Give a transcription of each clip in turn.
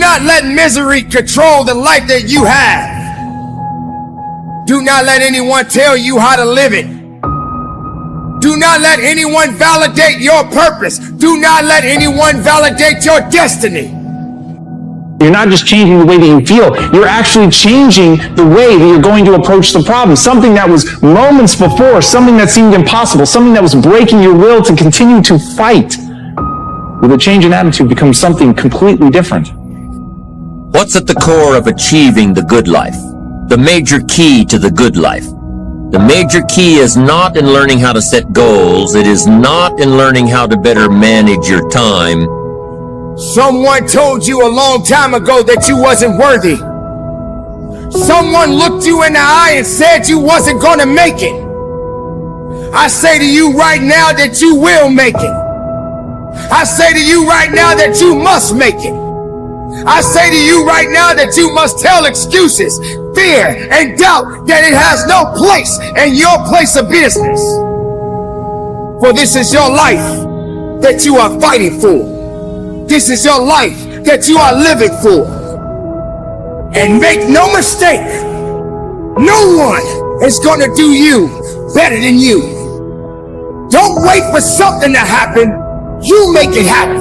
not let misery control the life that you have. Do not let anyone tell you how to live it. Do not let anyone validate your purpose. Do not let anyone validate your destiny. You're not just changing the way that you feel, you're actually changing the way that you're going to approach the problem. Something that was moments before, something that seemed impossible, something that was breaking your will to continue to fight. With a change in attitude becomes something completely different. What's at the core of achieving the good life? The major key to the good life. The major key is not in learning how to set goals. It is not in learning how to better manage your time. Someone told you a long time ago that you wasn't worthy. Someone looked you in the eye and said you wasn't gonna make it. I say to you right now that you will make it. I say to you right now that you must make it. I say to you right now that you must tell excuses, fear, and doubt that it has no place in your place of business. For this is your life that you are fighting for. This is your life that you are living for. And make no mistake, no one is going to do you better than you. Don't wait for something to happen. You make it happen.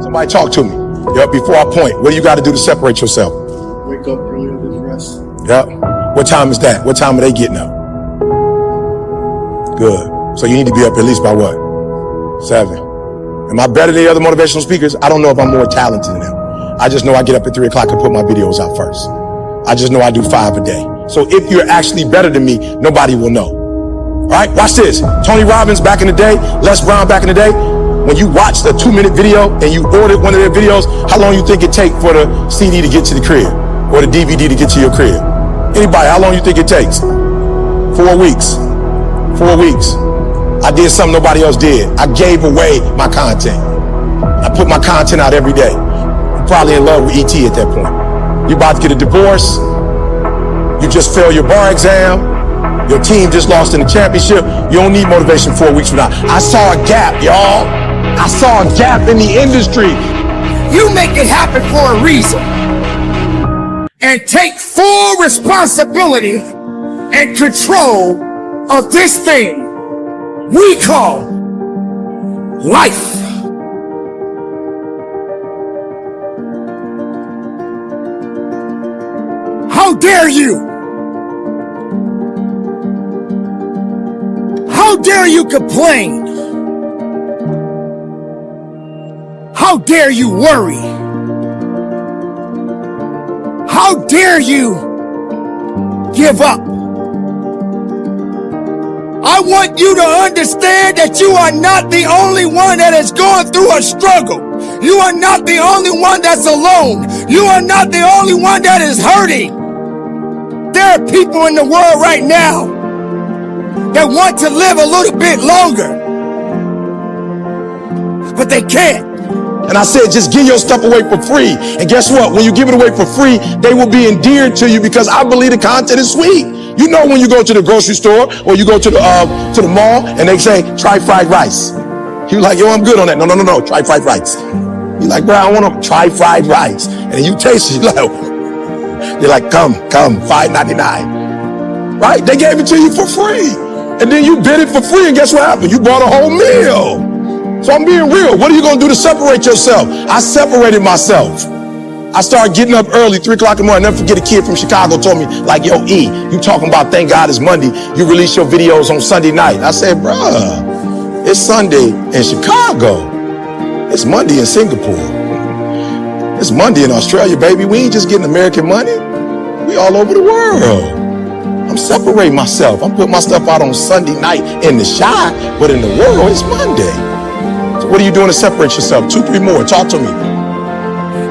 Somebody talk to me. Yep, before I point, what do you got to do to separate yourself? Wake up earlier than the rest. Yep. What time is that? What time are they getting up? Good. So you need to be up at least by what? 7. Am I better than the other motivational speakers? I don't know if I'm more talented than them. I just know I get up at 3 o'clock and put my videos out first. I just know I do 5 a day. So if you're actually better than me, nobody will know. All right, watch this. Tony Robbins back in the day, Les Brown back in the day, when you watched a 2-minute video and you ordered one of their videos, how long you think it take for the CD to get to the crib or the DVD to get to your crib? Anybody, how long you think it takes? 4 weeks. 4 weeks. I did something nobody else did. I gave away my content. I put my content out every day. You're probably in love with ET at that point. You're about to get a divorce. You just failed your bar exam. Your team just lost in the championship. You don't need motivation 4 weeks from now. I saw a gap, y'all. I saw a gap in the industry. You make it happen for a reason. And take full responsibility and control of this thing we call life. How dare you? How dare you complain? How dare you worry? How dare you give up? I want you to understand that you are not the only one that is going through a struggle. You are not the only one that's alone. You are not the only one that is hurting. There are people in the world right now that want to live a little bit longer, but they can't. And I said, just give your stuff away for free. And guess what? When you give it away for free, they will be endeared to you because I believe the content is sweet. You know, when you go to the grocery store or you go to the mall and they say, try fried rice. You're like, yo, I'm good on that. No, try fried rice. You're like, bro, I want to try fried rice. And then you taste it, you're like, come, $5.99. Right? They gave it to you for free. And then you bid it for free, and guess what happened? You bought a whole meal. So I'm being real. What are you going to do to separate yourself? I separated myself. I started getting up early, 3 o'clock in the morning. I'll never forget a kid from Chicago told me, like, yo, E, you talking about thank God it's Monday. You release your videos on Sunday night. I said, bruh, it's Sunday in Chicago. It's Monday in Singapore. It's Monday in Australia, baby. We ain't just getting American money. We all over the world. I'm separating myself. I'm putting my stuff out on Sunday night in the shy, but in the world, it's Monday. So what are you doing to separate yourself? 2, 3 more. Talk to me.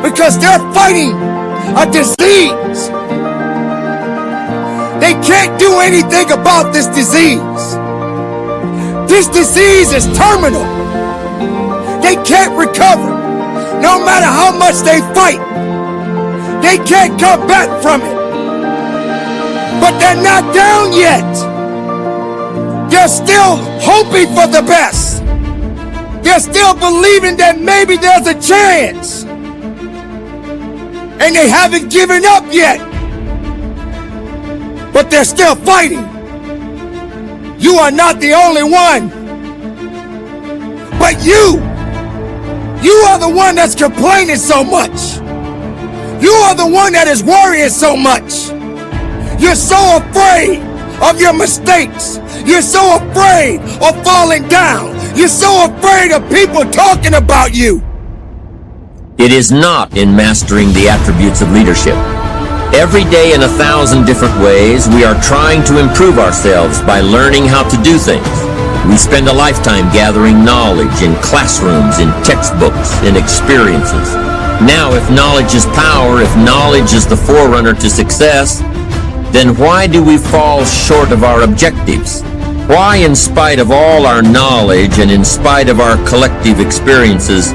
Because they're fighting a disease. They can't do anything about this disease. This disease is terminal. They can't recover. No matter how much they fight, they can't come back from it. But they're not down yet. They're still hoping for the best. They're still believing that maybe there's a chance. and they haven't given up yet. But they're still fighting. You are not the only one. But you are the one that's complaining so much. You are the one that is worrying so much. You're so afraid of your mistakes. You're so afraid of falling down. You're so afraid of people talking about you. It is not in mastering the attributes of leadership. Every day in 1,000 different ways, we are trying to improve ourselves by learning how to do things. We spend a lifetime gathering knowledge in classrooms, in textbooks, in experiences. Now, if knowledge is power, if knowledge is the forerunner to success, then why do we fall short of our objectives? Why, in spite of all our knowledge and in spite of our collective experiences,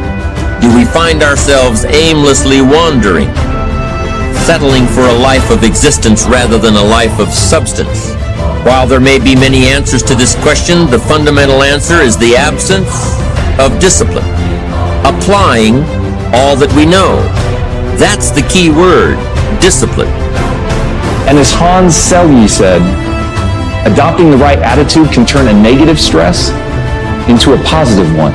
do we find ourselves aimlessly wandering, settling for a life of existence rather than a life of substance? While there may be many answers to this question, the fundamental answer is the absence of discipline. Applying all that we know. That's the key word, discipline. And as Hans Selye said, adopting the right attitude can turn a negative stress into a positive one.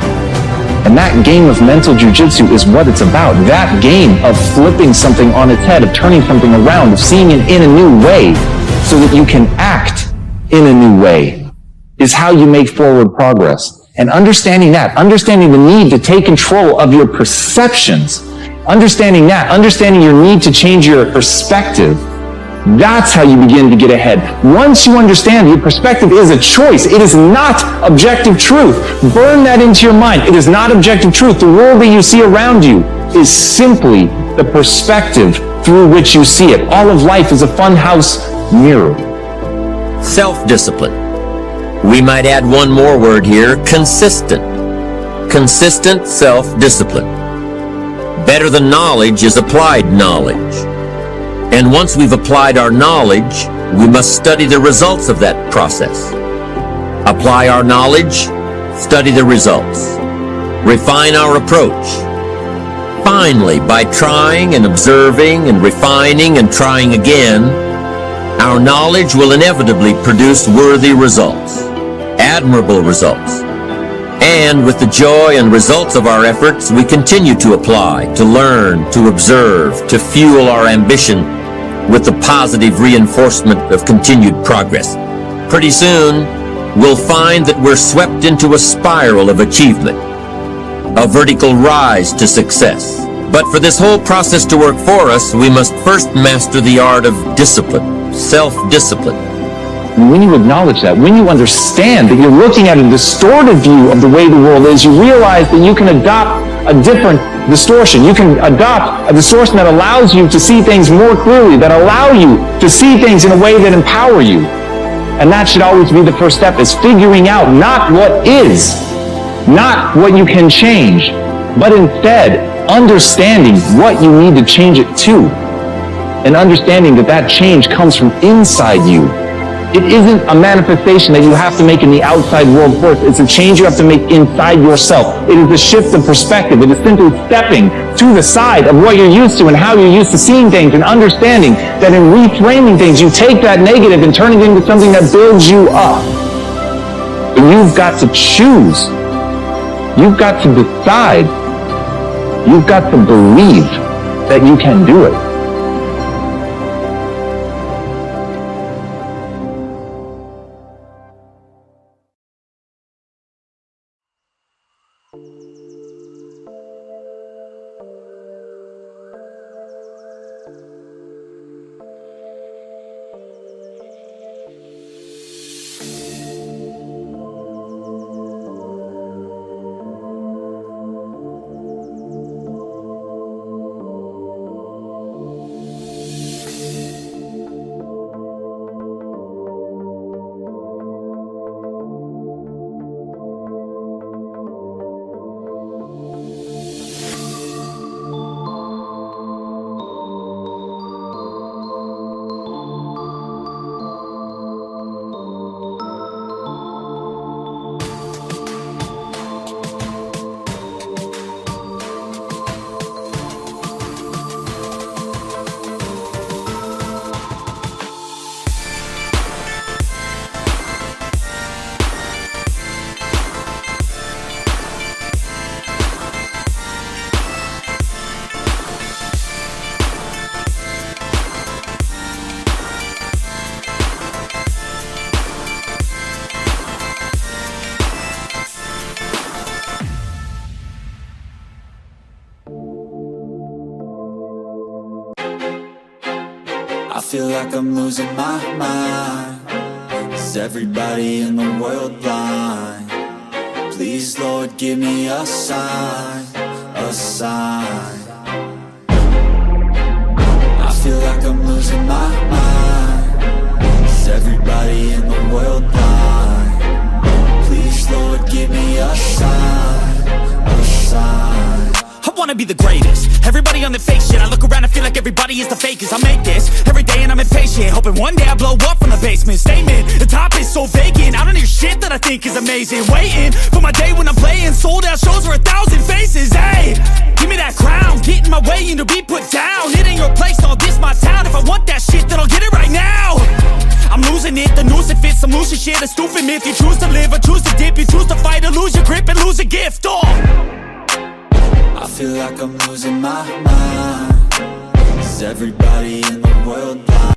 And that game of mental jujitsu is what it's about. That game of flipping something on its head, of turning something around, of seeing it in a new way so that you can act in a new way is how you make forward progress. And understanding that, understanding the need to take control of your perceptions, understanding your need to change your perspective, that's how you begin to get ahead. Once you understand your perspective is a choice, it is not objective truth. Burn that into your mind. It is not objective truth. The world that you see around you is simply the perspective through which you see it. All of life is a funhouse mirror. Self-discipline. We might add one more word here, consistent. Consistent self-discipline. Better than knowledge is applied knowledge. And once we've applied our knowledge, we must study the results of that process. Apply our knowledge, study the results. Refine our approach. Finally, by trying and observing and refining and trying again, our knowledge will inevitably produce worthy results, admirable results. And with the joy and results of our efforts, we continue to apply, to learn, to observe, to fuel our ambition with the positive reinforcement of continued progress. Pretty soon, we'll find that we're swept into a spiral of achievement, a vertical rise to success. But for this whole process to work for us, we must first master the art of discipline, self-discipline. And when you acknowledge that, when you understand that you're looking at a distorted view of the way the world is, you realize that you can adopt a different distortion. You can adopt a distortion that allows you to see things more clearly, that allow you to see things in a way that empower you. And that should always be the first step, is figuring out not what is, not what you can change, but instead understanding what you need to change it to. And understanding that that change comes from inside you. It isn't a manifestation that you have to make in the outside world first. It's a change you have to make inside yourself. It is a shift of perspective. It is simply stepping to the side of what you're used to and how you're used to seeing things, and understanding that in reframing things, you take that negative and turn it into something that builds you up. But you've got to choose. You've got to decide. You've got to believe that you can do it. feel like I'm losing my mind. Is everybody in the world blind? Please, Lord, give me a sign, a sign. I feel like I'm losing my mind. Is everybody in the world blind? Please, Lord, give me a sign, a sign. I wanna be the greatest. Everybody on the fake shit. I look around and feel like everybody is the fakest. I make this every day and I'm impatient, hoping one day I blow up from the basement. Statement, the top is so vacant. I don't hear shit that I think is amazing. Waiting for my day when I'm playing sold out shows for 1,000 faces. Hey, give me that crown, get in my way and to be put down. It ain't your place, no, this my town. If I want that shit, then I'll get it right now. I'm losing it, the noose it fits. I'm losing shit, a stupid myth. You choose to live or choose to dip. You choose to fight or lose your grip and lose a gift. I feel like I'm losing my mind. Is everybody in the world blind?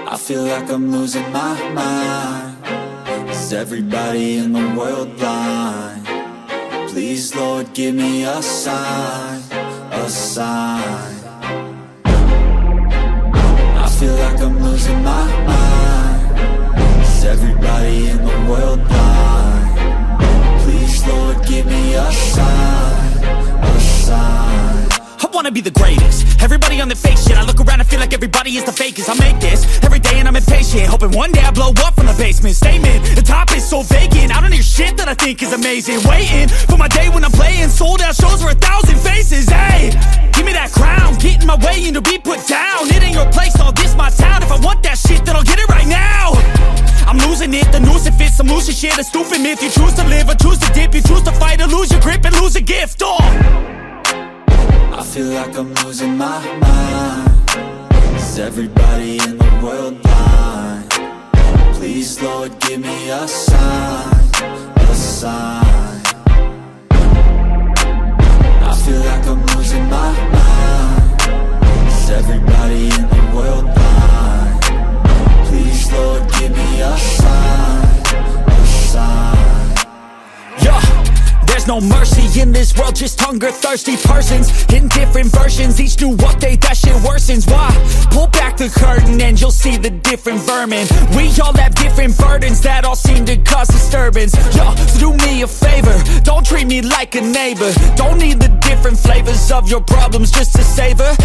I feel like I'm losing my mind. Is everybody in the world blind? Please, Lord, give me a sign, a sign. I feel like I'm losing my mind. Is everybody in the world blind? Please, Lord, give me a sign, a sign. I wanna be the greatest. Everybody on the fake shit. I look around and feel like everybody is the fakest. I make this every day and I'm impatient, hoping one day I blow up from the basement. Statement, the top is so vacant. I don't hear shit that I think is amazing. Waiting for my day when I'm playing sold out shows for 1,000 faces. Hey, give me that crown, get in my way and to be put down. It ain't your place, no, this my town. If I want that shit, then I'll get it right now. I'm losing it, the noose it fits. I'm losing shit, a stupid myth. You choose to live or choose to dip. You choose to fight or lose your grip and lose a gift. I feel like I'm losing my mind. Is everybody in the world blind? Please, Lord, give me a sign, a sign. I feel like I'm losing my mind. Is everybody in the world blind? Please, Lord, give me a sign, a sign. Yeah. There's no mercy in this world, just hunger-thirsty persons in different versions, each new update, that shit worsens. Why? Pull back the curtain and you'll see the different vermin. We all have different burdens that all seem to cause disturbance. Yo, so do me a favor, don't treat me like a neighbor. Don't need the different flavors of your problems just to savor.